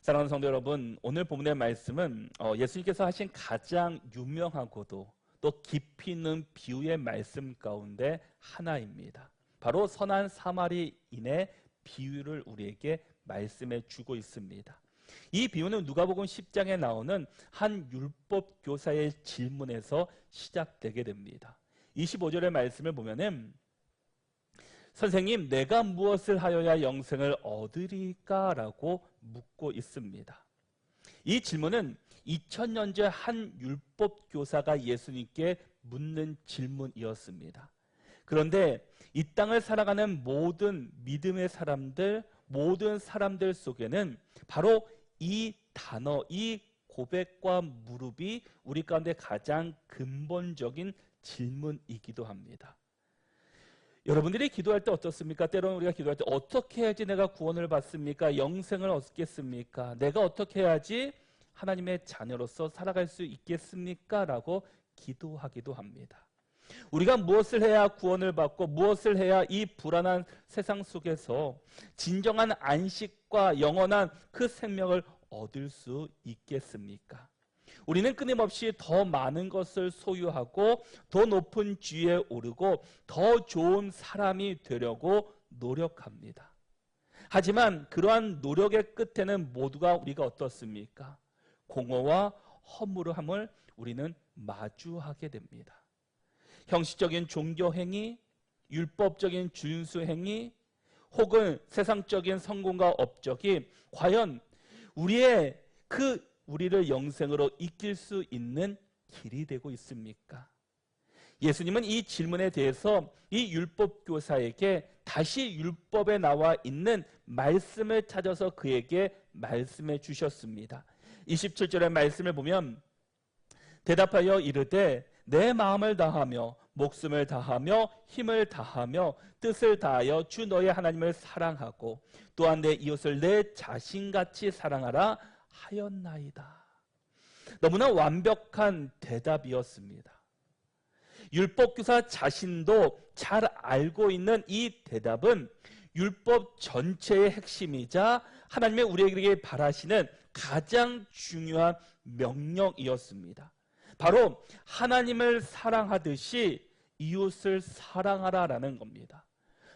사랑하는 성도 여러분, 오늘 본문의 말씀은 예수님께서 하신 가장 유명하고도 또 깊이 있는 비유의 말씀 가운데 하나입니다. 바로 선한 사마리인의 비유를 우리에게 말씀해 주고 있습니다. 이 비유는 누가복음 10장에 나오는 한 율법 교사의 질문에서 시작되게 됩니다. 25절의 말씀을 보면은 선생님, 내가 무엇을 하여야 영생을 얻으리까? 라고 묻고 있습니다. 이 질문은 2000년 전 한 율법 교사가 예수님께 묻는 질문이었습니다. 그런데 이 땅을 살아가는 모든 믿음의 사람들, 모든 사람들 속에는 바로 이 단어, 이 고백과 무릎이 우리 가운데 가장 근본적인 질문이기도 합니다. 여러분들이 기도할 때 어떻습니까? 때로는 우리가 기도할 때 어떻게 해야지 내가 구원을 받습니까? 영생을 얻겠습니까? 내가 어떻게 해야지 하나님의 자녀로서 살아갈 수 있겠습니까? 라고 기도하기도 합니다. 우리가 무엇을 해야 구원을 받고 무엇을 해야 이 불안한 세상 속에서 진정한 안식과 영원한 그 생명을 얻을 수 있겠습니까? 우리는 끊임없이 더 많은 것을 소유하고 더 높은 지위에 오르고 더 좋은 사람이 되려고 노력합니다. 하지만 그러한 노력의 끝에는 모두가 우리가 어떻습니까? 공허와 허무함을 우리는 마주하게 됩니다. 형식적인 종교 행위, 율법적인 준수 행위, 혹은 세상적인 성공과 업적이 과연 우리를 영생으로 이끌 수 있는 길이 되고 있습니까? 예수님은 이 질문에 대해서 이 율법 교사에게 다시 율법에 나와 있는 말씀을 찾아서 그에게 말씀해 주셨습니다. 27절의 말씀을 보면 대답하여 이르되 내 마음을 다하며 목숨을 다하며 힘을 다하며 뜻을 다하여 주 너의 하나님을 사랑하고 또한 내 이웃을 내 자신같이 사랑하라 하였나이다. 너무나 완벽한 대답이었습니다. 율법교사 자신도 잘 알고 있는 이 대답은 율법 전체의 핵심이자 하나님의 우리에게 바라시는 가장 중요한 명령이었습니다. 바로 하나님을 사랑하듯이 이웃을 사랑하라라는 겁니다.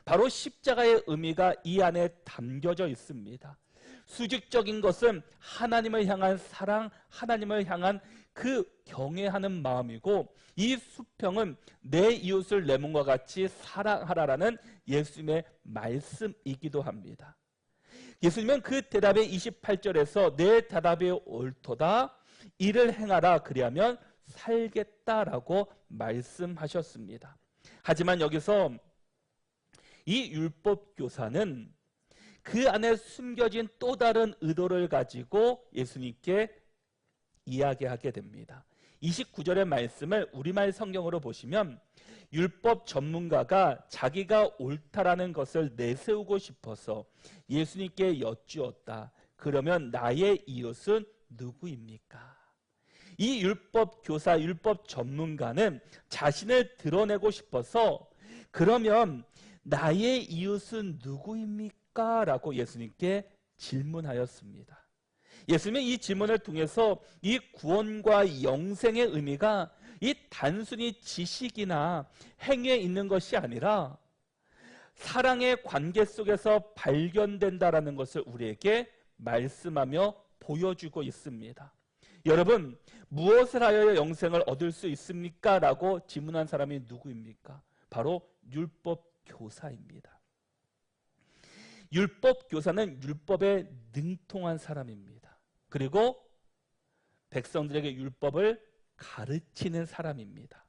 바로 십자가의 의미가 이 안에 담겨져 있습니다. 수직적인 것은 하나님을 향한 사랑, 하나님을 향한 그 경외하는 마음이고, 이 수평은 내 이웃을 내 몸과 같이 사랑하라라는 예수님의 말씀이기도 합니다. 예수님은 그 대답의 28절에서 내 대답이 옳도다, 이를 행하라, 그리하면 살겠다라고 말씀하셨습니다. 하지만 여기서 이 율법 교사는 그 안에 숨겨진 또 다른 의도를 가지고 예수님께 이야기하게 됩니다. 29절의 말씀을 우리말 성경으로 보시면 율법 전문가가 자기가 옳다라는 것을 내세우고 싶어서 예수님께 여쭈었다. 그러면 나의 이웃은 누구입니까? 이 율법 교사, 율법 전문가는 자신을 드러내고 싶어서 그러면 나의 이웃은 누구입니까? 라고 예수님께 질문하였습니다. 예수님은 이 질문을 통해서 이 구원과 영생의 의미가 이 단순히 지식이나 행위에 있는 것이 아니라 사랑의 관계 속에서 발견된다라는 것을 우리에게 말씀하며 보여주고 있습니다. 여러분, 무엇을 하여 영생을 얻을 수 있습니까? 라고 질문한 사람이 누구입니까? 바로 율법 교사입니다. 율법 교사는 율법에 능통한 사람입니다. 그리고 백성들에게 율법을 가르치는 사람입니다.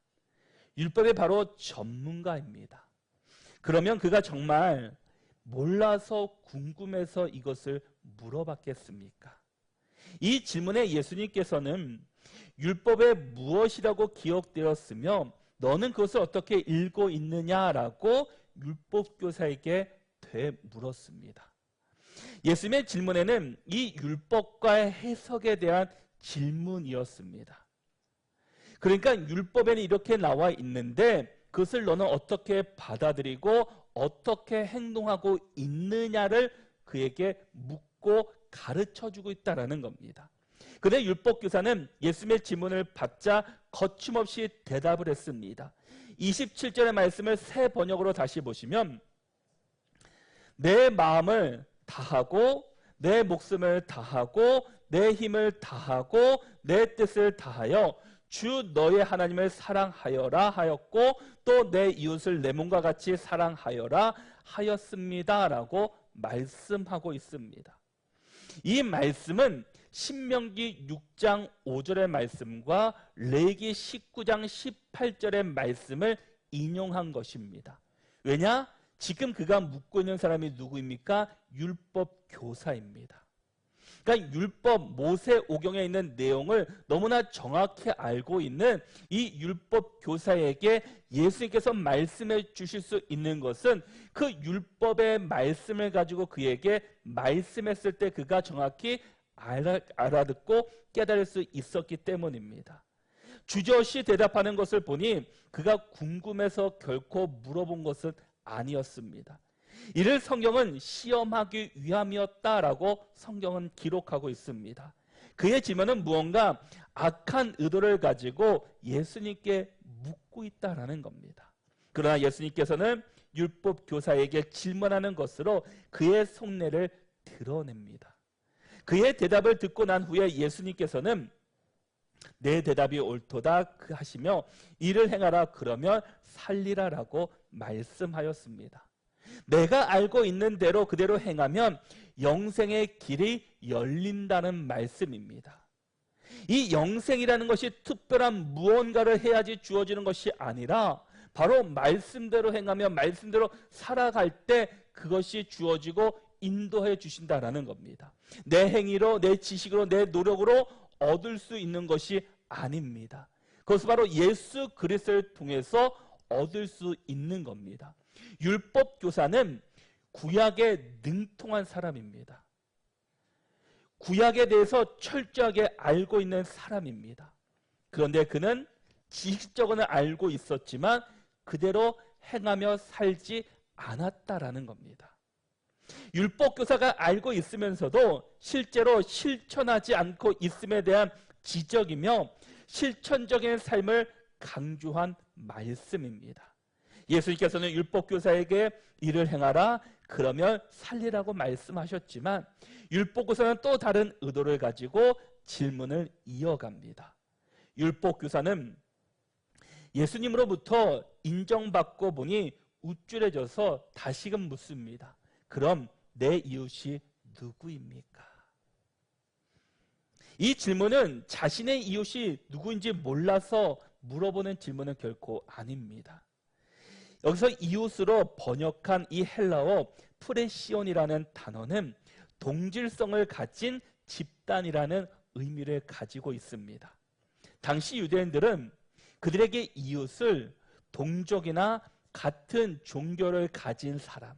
율법의 바로 전문가입니다. 그러면 그가 정말 몰라서 궁금해서 이것을 물어봤겠습니까? 이 질문에 예수님께서는 율법에 무엇이라고 기록되었으며 너는 그것을 어떻게 읽고 있느냐라고 율법교사에게 되물었습니다. 예수님의 질문에는 이 율법과의 해석에 대한 질문이었습니다. 그러니까 율법에는 이렇게 나와 있는데 그것을 너는 어떻게 받아들이고 어떻게 행동하고 있느냐를 그에게 묻고 가르쳐주고 있다는 겁니다. 그런데 율법교사는 예수님의 질문을 받자 거침없이 대답을 했습니다. 27절의 말씀을 새 번역으로 다시 보시면 내 마음을 다하고 내 목숨을 다하고 내 힘을 다하고 내 뜻을 다하여 주 너의 하나님을 사랑하여라 하였고 또 내 이웃을 내 몸과 같이 사랑하여라 하였습니다 라고 말씀하고 있습니다. 이 말씀은 신명기 6장 5절의 말씀과 레위기 19장 18절의 말씀을 인용한 것입니다. 왜냐? 지금 그가 묻고 있는 사람이 누구입니까? 율법 교사입니다. 그러니까 율법 모세오경에 있는 내용을 너무나 정확히 알고 있는 이 율법 교사에게 예수님께서 말씀해 주실 수 있는 것은 그 율법의 말씀을 가지고 그에게 말씀했을 때 그가 정확히 알아듣고 깨달을 수 있었기 때문입니다. 주저없이 대답하는 것을 보니 그가 궁금해서 결코 물어본 것은 아니었습니다. 이를 성경은 시험하기 위함이었다라고 성경은 기록하고 있습니다. 그의 질문은 무언가 악한 의도를 가지고 예수님께 묻고 있다라는 겁니다. 그러나 예수님께서는 율법 교사에게 질문하는 것으로 그의 속내를 드러냅니다. 그의 대답을 듣고 난 후에 예수님께서는 내 대답이 옳도다 하시며 이를 행하라 그러면 살리라라고 말씀하였습니다. 내가 알고 있는 대로 그대로 행하면 영생의 길이 열린다는 말씀입니다. 이 영생이라는 것이 특별한 무언가를 해야지 주어지는 것이 아니라 바로 말씀대로 행하며 말씀대로 살아갈 때 그것이 주어지고 인도해 주신다라는 겁니다. 내 행위로, 내 지식으로, 내 노력으로 얻을 수 있는 것이 아닙니다. 그것은 바로 예수 그리스도를 통해서 얻을 수 있는 겁니다. 율법 교사는 구약에 능통한 사람입니다. 구약에 대해서 철저하게 알고 있는 사람입니다. 그런데 그는 지식적으로는 알고 있었지만 그대로 행하며 살지 않았다라는 겁니다. 율법 교사가 알고 있으면서도 실제로 실천하지 않고 있음에 대한 지적이며 실천적인 삶을 강조한 말씀입니다. 예수님께서는 율법 교사에게 이를 행하라 그러면 살리라고 말씀하셨지만 율법 교사는 또 다른 의도를 가지고 질문을 이어갑니다. 율법 교사는 예수님으로부터 인정받고 보니 우쭐해져서 다시금 묻습니다. 그럼 내 이웃이 누구입니까? 이 질문은 자신의 이웃이 누구인지 몰라서 물어보는 질문은 결코 아닙니다. 여기서 이웃으로 번역한 이 헬라어 프레시온이라는 단어는 동질성을 가진 집단이라는 의미를 가지고 있습니다. 당시 유대인들은 그들에게 이웃을 동족이나 같은 종교를 가진 사람,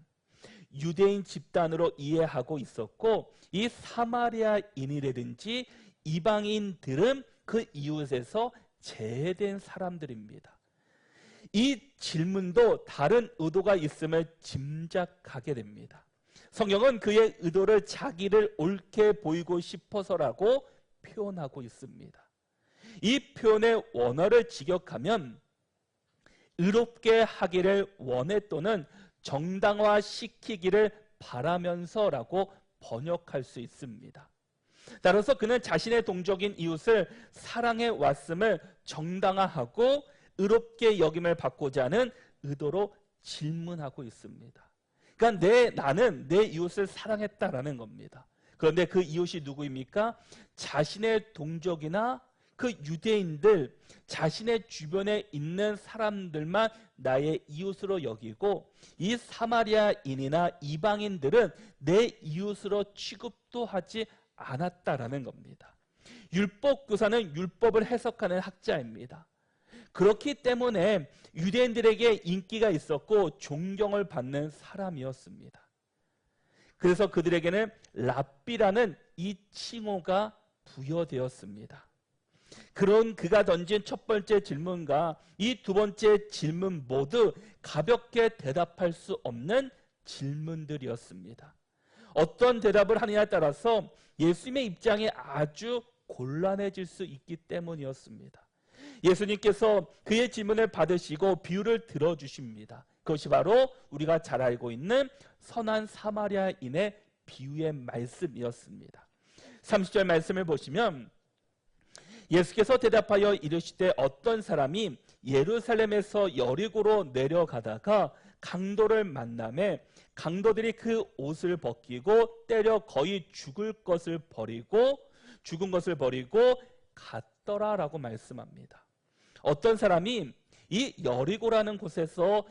유대인 집단으로 이해하고 있었고 이 사마리아인이라든지 이방인들은 그 이웃에서 제외된 사람들입니다. 이 질문도 다른 의도가 있음을 짐작하게 됩니다. 성경은 그의 의도를 자기를 옳게 보이고 싶어서라고 표현하고 있습니다. 이 표현의 원어를 직역하면 의롭게 하기를 원해 또는 정당화시키기를 바라면서라고 번역할 수 있습니다. 따라서 그는 자신의 동족인 이웃을 사랑해 왔음을 정당화하고 의롭게 여김을 받고자 하는 의도로 질문하고 있습니다. 그러니까 나는 내 이웃을 사랑했다라는 겁니다. 그런데 그 이웃이 누구입니까? 자신의 동족이나 그 유대인들, 자신의 주변에 있는 사람들만 나의 이웃으로 여기고 이 사마리아인이나 이방인들은 내 이웃으로 취급도 하지 않았다라는 겁니다. 율법 교사는 율법을 해석하는 학자입니다. 그렇기 때문에 유대인들에게 인기가 있었고 존경을 받는 사람이었습니다. 그래서 그들에게는 랍비라는 이 칭호가 부여되었습니다. 그런 그가 던진 첫 번째 질문과 이 두 번째 질문 모두 가볍게 대답할 수 없는 질문들이었습니다. 어떤 대답을 하느냐에 따라서 예수님의 입장이 아주 곤란해질 수 있기 때문이었습니다. 예수님께서 그의 질문을 받으시고 비유를 들어주십니다. 그것이 바로 우리가 잘 알고 있는 선한 사마리아인의 비유의 말씀이었습니다. 30절 말씀을 보시면 예수께서 대답하여 이르시되 어떤 사람이 예루살렘에서 여리고로 내려가다가 강도를 만나매 강도들이 그 옷을 벗기고 때려 거의 죽은 것을 버리고 갔더라라고 말씀합니다. 어떤 사람이 이 여리고라는 곳에서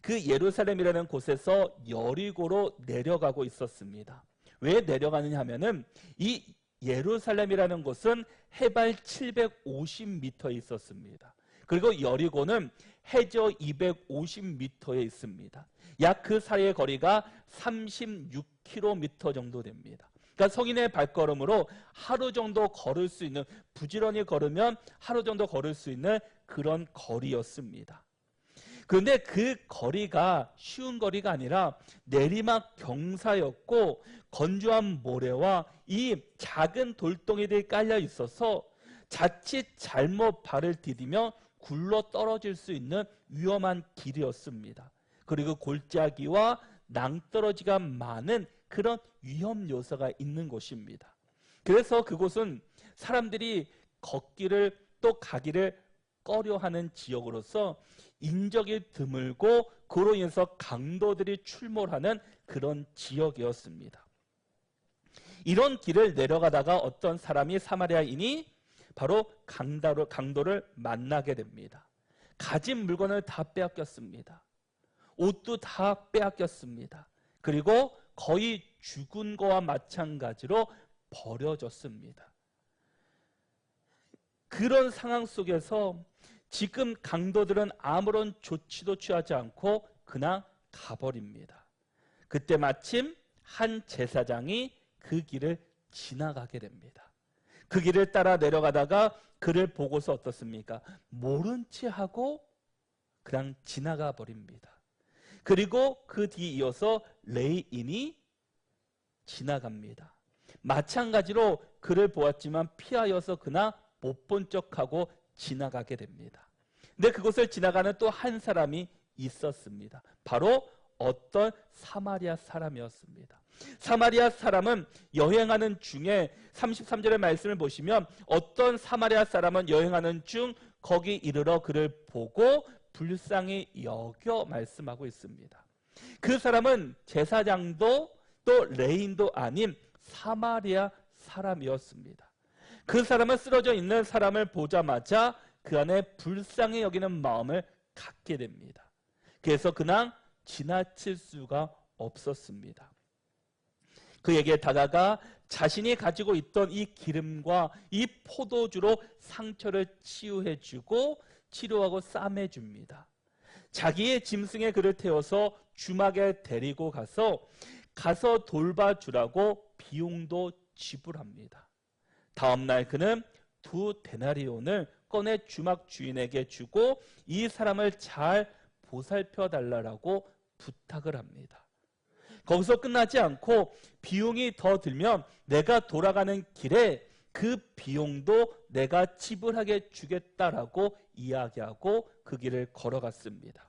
그 예루살렘이라는 곳에서 여리고로 내려가고 있었습니다. 왜 내려가느냐 하면은 이 예루살렘이라는 곳은 해발 750m에 있었습니다. 그리고 여리고는 해저 250m에 있습니다. 약 그 사이의 거리가 36km 정도 됩니다. 그러니까 성인의 발걸음으로 하루 정도 걸을 수 있는, 부지런히 걸으면 하루 정도 걸을 수 있는 그런 거리였습니다. 그런데 그 거리가 쉬운 거리가 아니라 내리막 경사였고 건조한 모래와 이 작은 돌덩이들이 깔려 있어서 자칫 잘못 발을 디디며 굴러 떨어질 수 있는 위험한 길이었습니다. 그리고 골짜기와 낭떠러지가 많은 그런 위험 요소가 있는 곳입니다. 그래서 그곳은 사람들이 걷기를 또 가기를 꺼려하는 지역으로서 인적이 드물고 그로 인해서 강도들이 출몰하는 그런 지역이었습니다. 이런 길을 내려가다가 어떤 사람이 사마리아인이 바로 강도를 만나게 됩니다. 가진 물건을 다 빼앗겼습니다. 옷도 다 빼앗겼습니다. 그리고 거의 죽은 거와 마찬가지로 버려졌습니다. 그런 상황 속에서 지금 강도들은 아무런 조치도 취하지 않고 그냥 가버립니다. 그때 마침 한 제사장이 그 길을 지나가게 됩니다. 그 길을 따라 내려가다가 그를 보고서 어떻습니까? 모른 채 하고 그냥 지나가 버립니다. 그리고 그 뒤에 이어서 레위인이 지나갑니다. 마찬가지로 그를 보았지만 피하여서 그냥 못 본 척하고 지나가게 됩니다. 근데 그곳을 지나가는 또 한 사람이 있었습니다. 바로 어떤 사마리아 사람이었습니다. 사마리아 사람은 여행하는 중에 33절의 말씀을 보시면 어떤 사마리아 사람은 여행하는 중 거기 이르러 그를 보고 불쌍히 여겨 말씀하고 있습니다. 그 사람은 제사장도 또 레인도 아닌 사마리아 사람이었습니다. 그 사람은 쓰러져 있는 사람을 보자마자 그 안에 불쌍히 여기는 마음을 갖게 됩니다. 그래서 그냥 지나칠 수가 없었습니다. 그에게 다가가 자신이 가지고 있던 이 기름과 이 포도주로 상처를 치유해주고 치료하고 싸매줍니다. 자기의 짐승에 그를 태워서 주막에 데리고 가서 돌봐주라고 비용도 지불합니다. 다음날 그는 2데나리온을 꺼내 주막 주인에게 주고 이 사람을 잘 보살펴 달라고 부탁을 합니다. 거기서 끝나지 않고 비용이 더 들면 내가 돌아가는 길에 그 비용도 내가 지불하게 주겠다라고 이야기하고 그 길을 걸어갔습니다.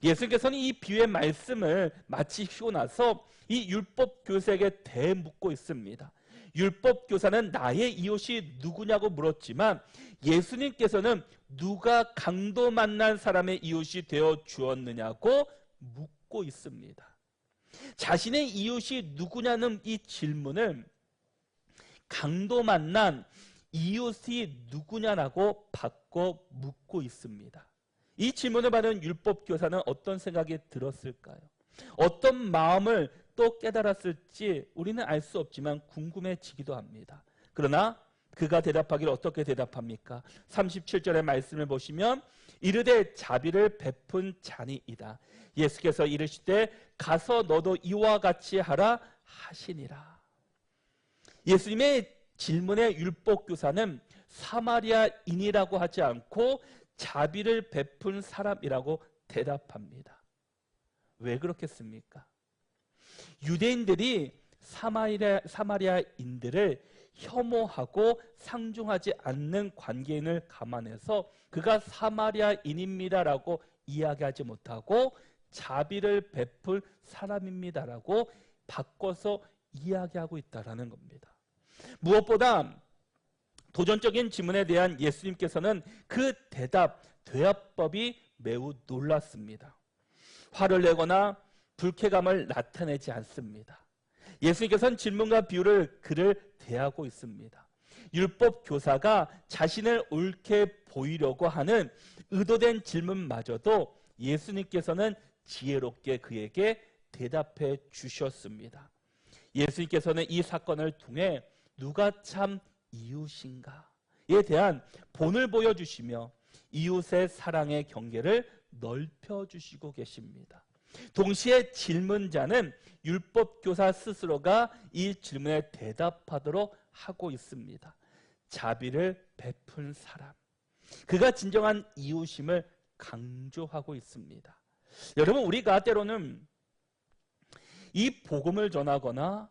예수님께서는 이 비유의 말씀을 마치시고 나서 이 율법 교사에게 대묻고 있습니다. 율법 교사는 나의 이웃이 누구냐고 물었지만 예수님께서는 누가 강도 만난 사람의 이웃이 되어 주었느냐고 묻고 있습니다. 자신의 이웃이 누구냐는 이 질문을 강도 만난 이웃이 누구냐라고 바꿔 묻고 있습니다. 이 질문을 받은 율법 교사는 어떤 생각이 들었을까요? 어떤 마음을 또 깨달았을지 우리는 알 수 없지만 궁금해지기도 합니다. 그러나 그가 대답하기를 어떻게 대답합니까? 37절의 말씀을 보시면 이르되 자비를 베푼 자니이다. 예수께서 이르시되 가서 너도 이와 같이 하라 하시니라. 예수님의 질문에 율법 교사는 사마리아인이라고 하지 않고 자비를 베푼 사람이라고 대답합니다. 왜 그렇겠습니까? 유대인들이 사마리아인들을 혐오하고 상종하지 않는 관계인을 감안해서 그가 사마리아인입니다라고 이야기하지 못하고 자비를 베풀 사람입니다라고 바꿔서 이야기하고 있다는 겁니다. 무엇보다 도전적인 질문에 대한 예수님께서는 그 대답법이 매우 놀랐습니다. 화를 내거나 불쾌감을 나타내지 않습니다. 예수님께서는 질문과 비유를 그를 대하고 있습니다. 율법 교사가 자신을 옳게 보이려고 하는 의도된 질문마저도 예수님께서는 지혜롭게 그에게 대답해 주셨습니다. 예수님께서는 이 사건을 통해 누가 참 이웃인가에 대한 본을 보여주시며 이웃의 사랑의 경계를 넓혀주시고 계십니다. 동시에 질문자는 율법교사 스스로가 이 질문에 대답하도록 하고 있습니다. 자비를 베푼 사람, 그가 진정한 이웃임을 강조하고 있습니다. 여러분, 우리가 때로는 이 복음을 전하거나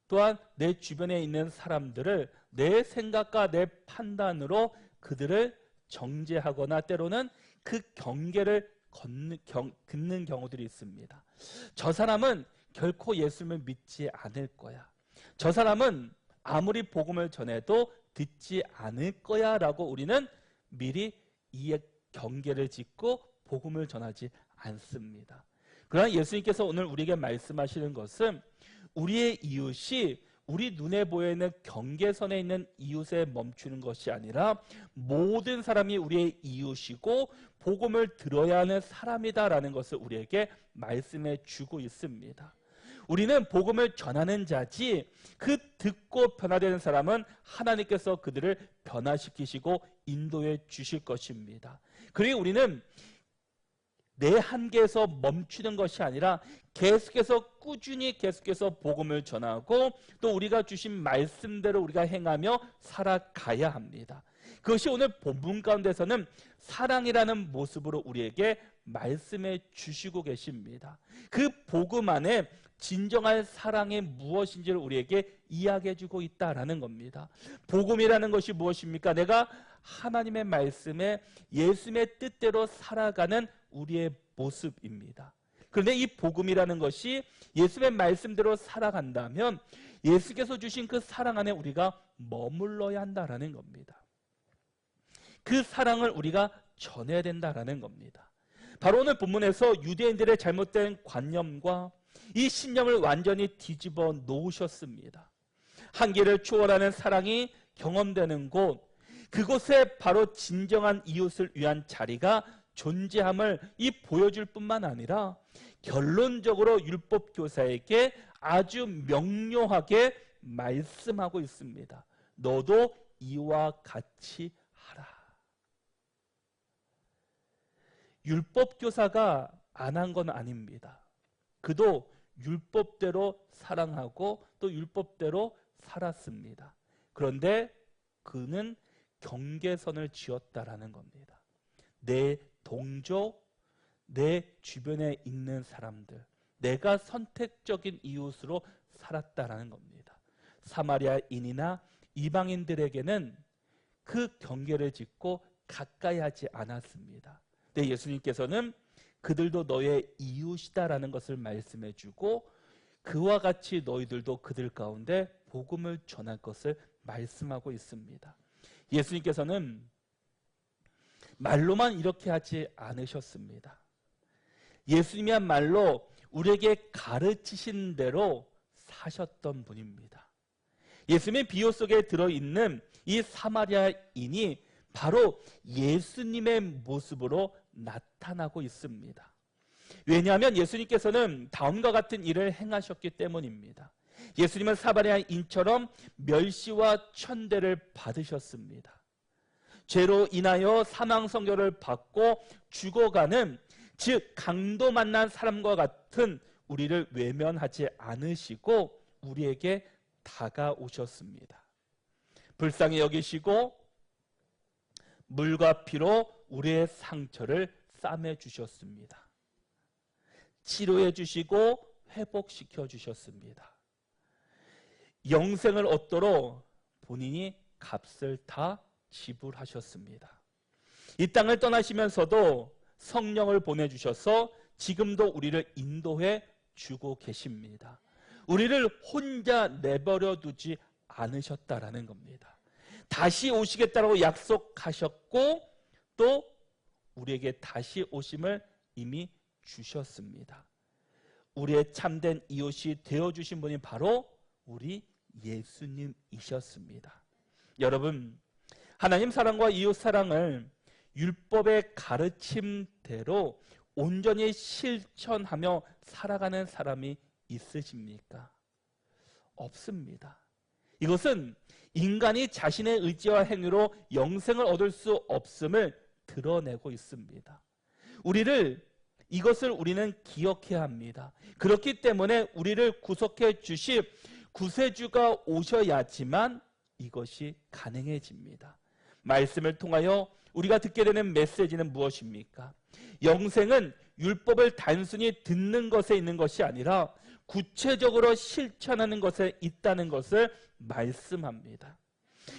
또한 내 주변에 있는 사람들을 내 생각과 내 판단으로 그들을 정죄하거나 때로는 그 경계를 긋는 경우들이 있습니다. 저 사람은 결코 예수님을 믿지 않을 거야. 저 사람은 아무리 복음을 전해도 듣지 않을 거야 라고 우리는 미리 이 경계를 짓고 복음을 전하지 않습니다. 그러나 예수님께서 오늘 우리에게 말씀하시는 것은 우리의 이웃이 우리 눈에 보이는 경계선에 있는 이웃에 멈추는 것이 아니라 모든 사람이 우리의 이웃이고 복음을 들어야 하는 사람이다라는 것을 우리에게 말씀해 주고 있습니다. 우리는 복음을 전하는 자지 그 듣고 변화되는 사람은 하나님께서 그들을 변화시키시고 인도해 주실 것입니다. 그리고 우리는 내 한계에서 멈추는 것이 아니라 계속해서 꾸준히 계속해서 복음을 전하고 또 우리가 주신 말씀대로 우리가 행하며 살아가야 합니다. 그것이 오늘 본문 가운데서는 사랑이라는 모습으로 우리에게 말씀해 주시고 계십니다. 그 복음 안에 진정한 사랑이 무엇인지를 우리에게 이야기해 주고 있다라는 겁니다. 복음이라는 것이 무엇입니까? 내가 하나님의 말씀에 예수님의 뜻대로 살아가는 우리의 모습입니다. 그런데 이 복음이라는 것이 예수님의 말씀대로 살아간다면 예수께서 주신 그 사랑 안에 우리가 머물러야 한다라는 겁니다. 그 사랑을 우리가 전해야 된다라는 겁니다. 바로 오늘 본문에서 유대인들의 잘못된 관념과 이 신념을 완전히 뒤집어 놓으셨습니다. 한계를 초월하는 사랑이 경험되는 곳, 그곳에 바로 진정한 이웃을 위한 자리가 존재함을 보여줄 뿐만 아니라 결론적으로 율법 교사에게 아주 명료하게 말씀하고 있습니다. 너도 이와 같이 하라. 율법 교사가 안 한 건 아닙니다. 그도 율법대로 사랑하고 또 율법대로 살았습니다. 그런데 그는 경계선을 지었다라는 겁니다. 내 동족, 내 주변에 있는 사람들, 내가 선택적인 이웃으로 살았다라는 겁니다. 사마리아인이나 이방인들에게는 그 경계를 짓고 가까이 하지 않았습니다. 근데 예수님께서는 그들도 너의 이웃이다라는 것을 말씀해 주고 그와 같이 너희들도 그들 가운데 복음을 전할 것을 말씀하고 있습니다. 예수님께서는 말로만 이렇게 하지 않으셨습니다. 예수님이야말로 우리에게 가르치신 대로 사셨던 분입니다. 예수님의 비유 속에 들어있는 이 사마리아인이 바로 예수님의 모습으로 나타나고 있습니다. 왜냐하면 예수님께서는 다음과 같은 일을 행하셨기 때문입니다. 예수님은 사마리아인처럼 멸시와 천대를 받으셨습니다. 죄로 인하여 사망 선고를 받고 죽어가는, 즉 강도 만난 사람과 같은 우리를 외면하지 않으시고 우리에게 다가오셨습니다. 불쌍히 여기시고 물과 피로 우리의 상처를 싸매 주셨습니다. 치료해 주시고 회복시켜 주셨습니다. 영생을 얻도록 본인이 값을 다 지불하셨습니다. 이 땅을 떠나시면서도 성령을 보내주셔서 지금도 우리를 인도해 주고 계십니다. 우리를 혼자 내버려 두지 않으셨다라는 겁니다. 다시 오시겠다고 약속하셨고 또 우리에게 다시 오심을 이미 주셨습니다. 우리의 참된 이웃이 되어주신 분이 바로 우리 예수님이셨습니다. 여러분, 하나님 사랑과 이웃 사랑을 율법의 가르침대로 온전히 실천하며 살아가는 사람이 있으십니까? 없습니다. 이것은 인간이 자신의 의지와 행위로 영생을 얻을 수 없음을 드러내고 있습니다. 이것을 우리는 기억해야 합니다. 그렇기 때문에 우리를 구속해 주실 구세주가 오셔야지만 이것이 가능해집니다. 말씀을 통하여 우리가 듣게 되는 메시지는 무엇입니까? 영생은 율법을 단순히 듣는 것에 있는 것이 아니라 구체적으로 실천하는 것에 있다는 것을 말씀합니다.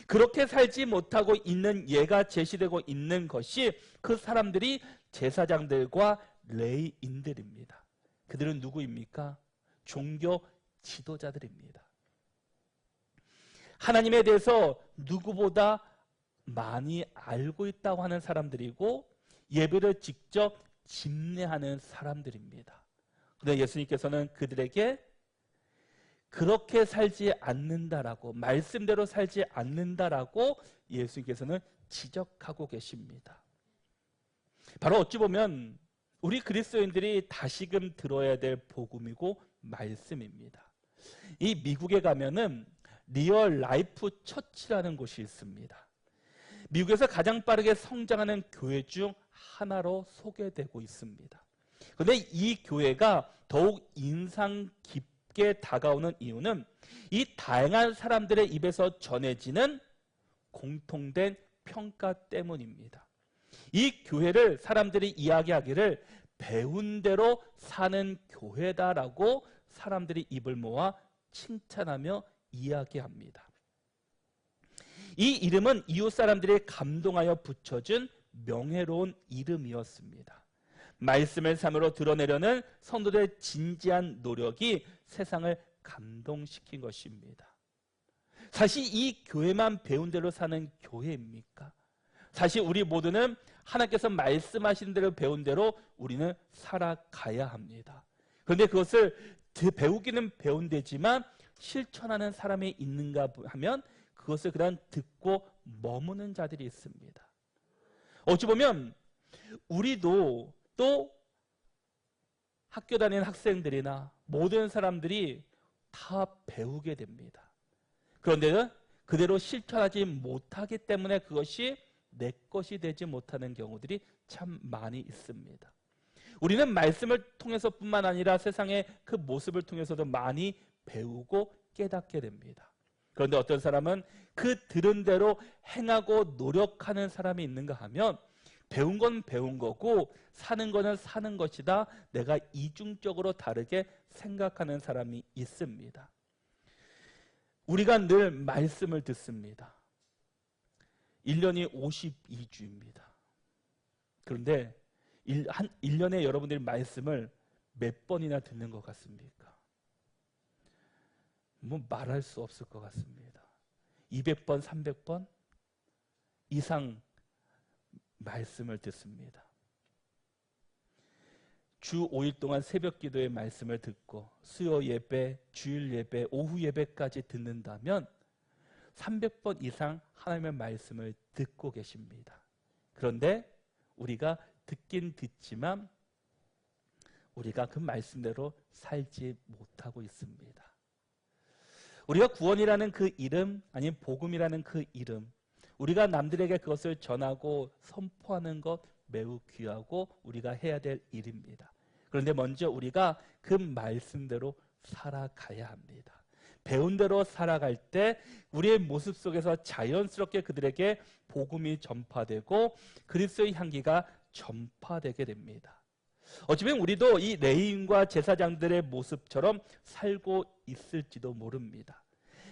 그렇게 살지 못하고 있는 예가 제시되고 있는 것이 그 사람들이 제사장들과 레위인들입니다. 그들은 누구입니까? 종교 지도자들입니다. 하나님에 대해서 누구보다 많이 알고 있다고 하는 사람들이고 예배를 직접 집례하는 사람들입니다. 그런데 예수님께서는 그들에게 그렇게 살지 않는다라고, 말씀대로 살지 않는다라고 예수님께서는 지적하고 계십니다. 바로 어찌 보면 우리 그리스도인들이 다시금 들어야 될 복음이고 말씀입니다. 이 미국에 가면은 리얼 라이프 처치라는 곳이 있습니다. 미국에서 가장 빠르게 성장하는 교회 중 하나로 소개되고 있습니다. 그런데 이 교회가 더욱 인상 깊게 다가오는 이유는 이 다양한 사람들의 입에서 전해지는 공통된 평가 때문입니다. 이 교회를 사람들이 이야기하기를 배운 대로 사는 교회다라고 사람들이 입을 모아 칭찬하며 이야기합니다. 이 이름은 이웃 사람들이 감동하여 붙여준 명예로운 이름이었습니다. 말씀을 삶으로 드러내려는 성도들의 진지한 노력이 세상을 감동시킨 것입니다. 사실 이 교회만 배운 대로 사는 교회입니까? 사실 우리 모두는 하나님께서 말씀하신 대로 배운 대로 우리는 살아가야 합니다. 그런데 그것을 배우기는 배운 데지만 실천하는 사람이 있는가 하면 그것을 그냥 듣고 머무는 자들이 있습니다. 어찌 보면 우리도 또 학교 다니는 학생들이나 모든 사람들이 다 배우게 됩니다. 그런데 그대로 실천하지 못하기 때문에 그것이 내 것이 되지 못하는 경우들이 참 많이 있습니다. 우리는 말씀을 통해서뿐만 아니라 세상의 그 모습을 통해서도 많이 배우고 깨닫게 됩니다. 그런데 어떤 사람은 그 들은 대로 행하고 노력하는 사람이 있는가 하면 배운 건 배운 거고 사는 거는 사는 것이다. 내가 이중적으로 다르게 생각하는 사람이 있습니다. 우리가 늘 말씀을 듣습니다. 1년이 52주입니다. 그런데 1년에 여러분들이 말씀을 몇 번이나 듣는 것 같습니까? 뭐 말할 수 없을 것 같습니다. 200번, 300번 이상 말씀을 듣습니다. 주 5일 동안 새벽 기도의 말씀을 듣고 수요 예배, 주일 예배, 오후 예배까지 듣는다면 300번 이상 하나님의 말씀을 듣고 계십니다. 그런데 우리가 듣긴 듣지만 우리가 그 말씀대로 살지 못하고 있습니다. 우리가 구원이라는 그 이름, 아니면 복음이라는 그 이름, 우리가 남들에게 그것을 전하고 선포하는 것 매우 귀하고 우리가 해야 될 일입니다. 그런데 먼저 우리가 그 말씀대로 살아가야 합니다. 배운 대로 살아갈 때 우리의 모습 속에서 자연스럽게 그들에게 복음이 전파되고 그리스도의 향기가 전파되게 됩니다. 어쩌면 우리도 이 레위인과 제사장들의 모습처럼 살고 있을지도 모릅니다.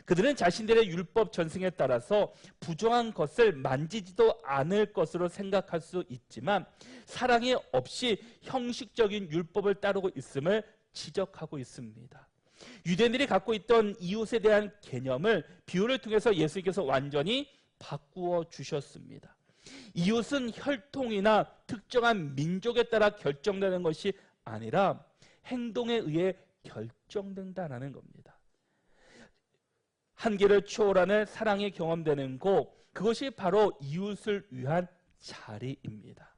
그들은 자신들의 율법 전승에 따라서 부정한 것을 만지지도 않을 것으로 생각할 수 있지만 사랑이 없이 형식적인 율법을 따르고 있음을 지적하고 있습니다. 유대인들이 갖고 있던 이웃에 대한 개념을 비유를 통해서 예수님께서 완전히 바꾸어 주셨습니다. 이웃은 혈통이나 특정한 민족에 따라 결정되는 것이 아니라 행동에 의해 결정된다는 겁니다. 한계를 초월하는 사랑이 경험되는 곳, 그것이 바로 이웃을 위한 자리입니다.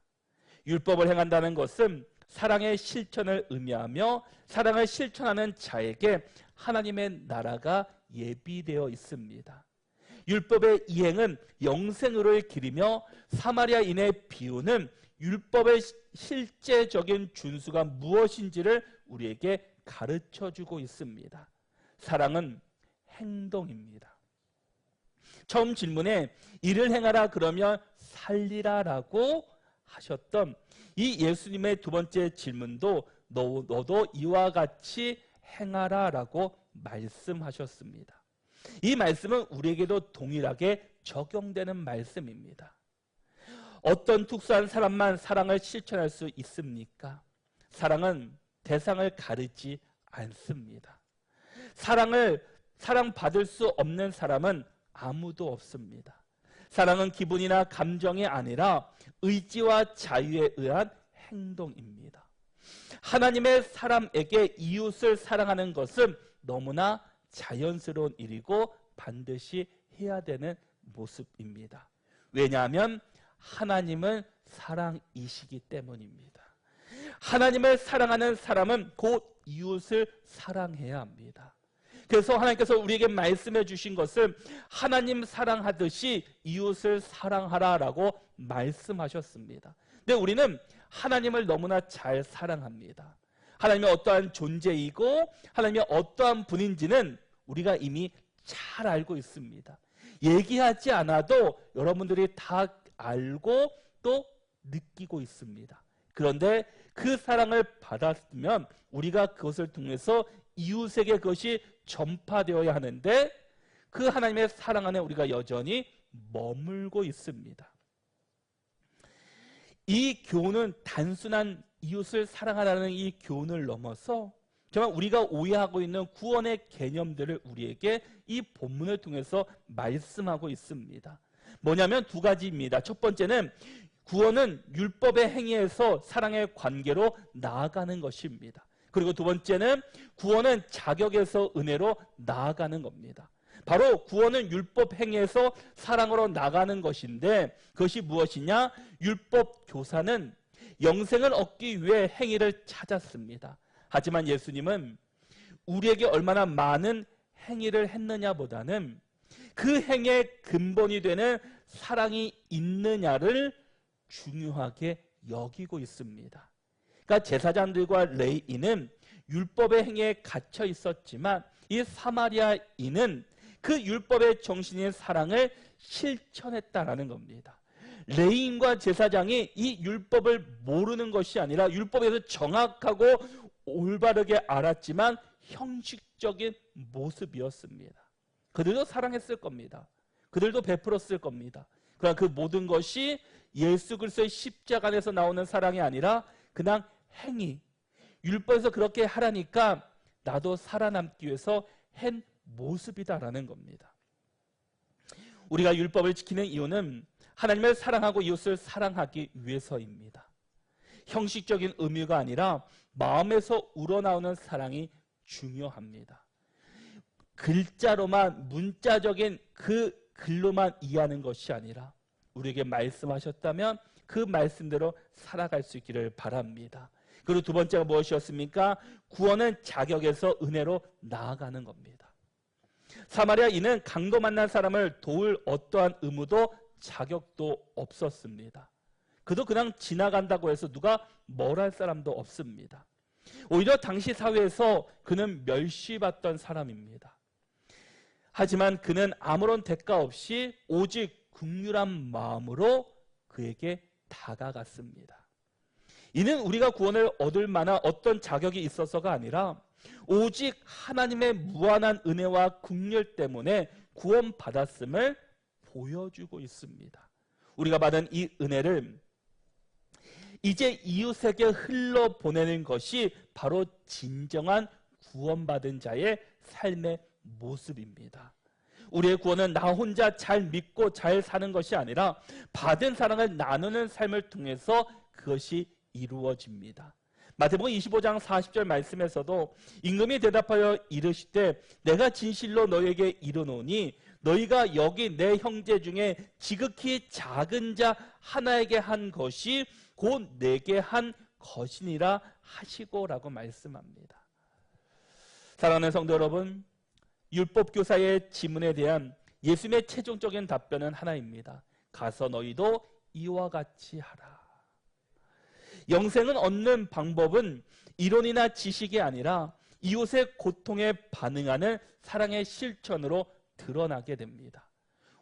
율법을 행한다는 것은 사랑의 실천을 의미하며 사랑을 실천하는 자에게 하나님의 나라가 예비되어 있습니다. 율법의 이행은 영생으로의 길이며 사마리아인의 비유는 율법의 실제적인 준수가 무엇인지를 우리에게 가르쳐주고 있습니다. 사랑은 행동입니다. 처음 질문에 이를 행하라 그러면 살리라 라고 하셨던 이 예수님의 두 번째 질문도 너도 이와 같이 행하라 라고 말씀하셨습니다. 이 말씀은 우리에게도 동일하게 적용되는 말씀입니다. 어떤 특수한 사람만 사랑을 실천할 수 있습니까? 사랑은 대상을 가리지 않습니다. 사랑받을 수 없는 사람은 아무도 없습니다. 사랑은 기분이나 감정이 아니라 의지와 자유에 의한 행동입니다. 하나님의 사람에게 이웃을 사랑하는 것은 너무나 자연스러운 일이고 반드시 해야 되는 모습입니다. 왜냐하면 하나님은 사랑이시기 때문입니다. 하나님을 사랑하는 사람은 곧 이웃을 사랑해야 합니다. 그래서 하나님께서 우리에게 말씀해 주신 것은 하나님 사랑하듯이 이웃을 사랑하라라고 말씀하셨습니다. 근데 우리는 하나님을 너무나 잘 사랑합니다. 하나님이 어떠한 존재이고 하나님이 어떠한 분인지는 우리가 이미 잘 알고 있습니다. 얘기하지 않아도 여러분들이 다 알고 또 느끼고 있습니다. 그런데 그 사랑을 받았으면 우리가 그것을 통해서 이웃에게 그것이 전파되어야 하는데 그 하나님의 사랑 안에 우리가 여전히 머물고 있습니다. 이 교훈은 단순한 이웃을 사랑하라는 이 교훈을 넘어서 정말 우리가 오해하고 있는 구원의 개념들을 우리에게 이 본문을 통해서 말씀하고 있습니다. 뭐냐면 두 가지입니다. 첫 번째는 구원은 율법의 행위에서 사랑의 관계로 나아가는 것입니다. 그리고 두 번째는 구원은 자격에서 은혜로 나아가는 겁니다. 바로 구원은 율법 행위에서 사랑으로 나가는 것인데 그것이 무엇이냐? 율법 교사는 영생을 얻기 위해 행위를 찾았습니다. 하지만 예수님은 우리에게 얼마나 많은 행위를 했느냐보다는 그 행위의 근본이 되는 사랑이 있느냐를 중요하게 여기고 있습니다. 그러니까 제사장들과 레위인은 율법의 행위에 갇혀 있었지만 이 사마리아인은 그 율법의 정신인 사랑을 실천했다라는 겁니다. 레위인과 제사장이 이 율법을 모르는 것이 아니라 율법에서 정확하고 올바르게 알았지만 형식적인 모습이었습니다. 그들도 사랑했을 겁니다. 그들도 베풀었을 겁니다. 그러나 그 모든 것이 예수 그리스도의 십자가 안에서 나오는 사랑이 아니라 그냥 행위, 율법에서 그렇게 하라니까 나도 살아남기 위해서 한 모습이다라는 겁니다. 우리가 율법을 지키는 이유는 하나님을 사랑하고 이웃을 사랑하기 위해서입니다. 형식적인 의미가 아니라 마음에서 우러나오는 사랑이 중요합니다. 글자로만 문자적인 그 글로만 이해하는 것이 아니라 우리에게 말씀하셨다면 그 말씀대로 살아갈 수 있기를 바랍니다. 그리고 두 번째가 무엇이었습니까? 구원은 자격에서 은혜로 나아가는 겁니다. 사마리아인은 강도 만난 사람을 도울 어떠한 의무도 자격도 없었습니다. 그도 그냥 지나간다고 해서 누가 뭘 할 사람도 없습니다. 오히려 당시 사회에서 그는 멸시받던 사람입니다. 하지만 그는 아무런 대가 없이 오직 긍휼한 마음으로 그에게 다가갔습니다. 이는 우리가 구원을 얻을 만한 어떤 자격이 있어서가 아니라 오직 하나님의 무한한 은혜와 긍휼 때문에 구원받았음을 보여주고 있습니다. 우리가 받은 이 은혜를 이제 이웃에게 흘러보내는 것이 바로 진정한 구원받은 자의 삶의 모습입니다. 우리의 구원은 나 혼자 잘 믿고 잘 사는 것이 아니라 받은 사랑을 나누는 삶을 통해서 그것이 이루어집니다. 마태복음 25장 40절 말씀에서도 임금이 대답하여 이르시되 내가 진실로 너희에게 이르노니 너희가 여기 내 형제 중에 지극히 작은 자 하나에게 한 것이 곧 내게 한 것이니라 하시고라고 말씀합니다. 사랑하는 성도 여러분, 율법교사의 지문에 대한 예수님의 최종적인 답변은 하나입니다. 가서 너희도 이와 같이 하라. 영생을 얻는 방법은 이론이나 지식이 아니라 이웃의 고통에 반응하는 사랑의 실천으로 드러나게 됩니다.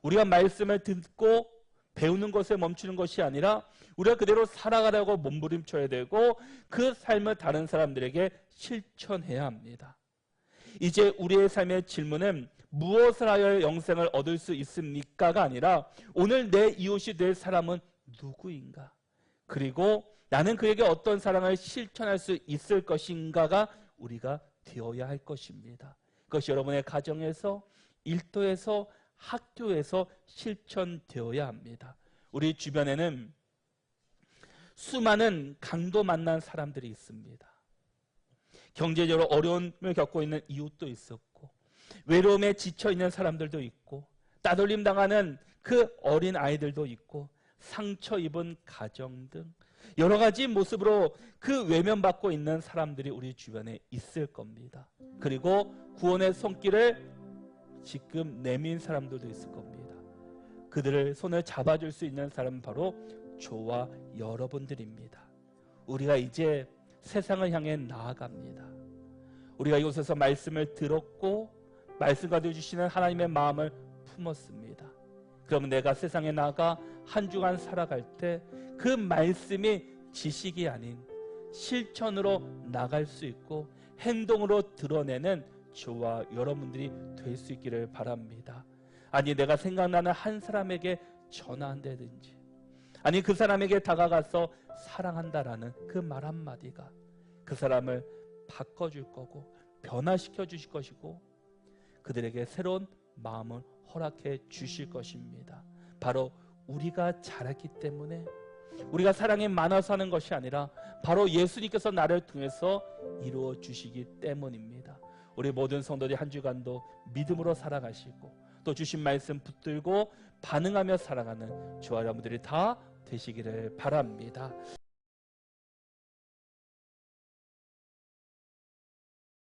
우리가 말씀을 듣고 배우는 것에 멈추는 것이 아니라 우리가 그대로 살아가려고 몸부림쳐야 되고 그 삶을 다른 사람들에게 실천해야 합니다. 이제 우리의 삶의 질문은 무엇을 하여 영생을 얻을 수 있습니까가 아니라 오늘 내 이웃이 될 사람은 누구인가? 그리고 나는 그에게 어떤 사랑을 실천할 수 있을 것인가가 우리가 되어야 할 것입니다. 그것이 여러분의 가정에서, 일터에서, 학교에서 실천되어야 합니다. 우리 주변에는 수많은 강도 만난 사람들이 있습니다. 경제적으로 어려움을 겪고 있는 이웃도 있었고, 외로움에 지쳐있는 사람들도 있고, 따돌림 당하는 그 어린 아이들도 있고, 상처 입은 가정 등 여러 가지 모습으로 그 외면받고 있는 사람들이 우리 주변에 있을 겁니다. 그리고 구원의 손길을 지금 내민 사람들도 있을 겁니다. 그들을 손을 잡아줄 수 있는 사람은 바로 저와 여러분들입니다. 우리가 이제 세상을 향해 나아갑니다. 우리가 이곳에서 말씀을 들었고 말씀 가져주시는 하나님의 마음을 품었습니다. 그러면 내가 세상에 나가 한 주간 살아갈 때 그 말씀이 지식이 아닌 실천으로 나갈 수 있고 행동으로 드러내는 저와 여러분들이 될 수 있기를 바랍니다. 아니 내가 생각나는 한 사람에게 전화한다든지, 아니 그 사람에게 다가가서 사랑한다라는 그 말 한마디가 그 사람을 바꿔줄 거고 변화시켜 주실 것이고 그들에게 새로운 마음을 허락해 주실 것입니다. 바로 우리가 잘했기 때문에, 우리가 사랑이 많아서 하는 것이 아니라 바로 예수님께서 나를 통해서 이루어 주시기 때문입니다. 우리 모든 성도들이 한 주간도 믿음으로 살아가시고 또 주신 말씀 붙들고 반응하며 살아가는 저와 여러분들이 다 되시기를 바랍니다.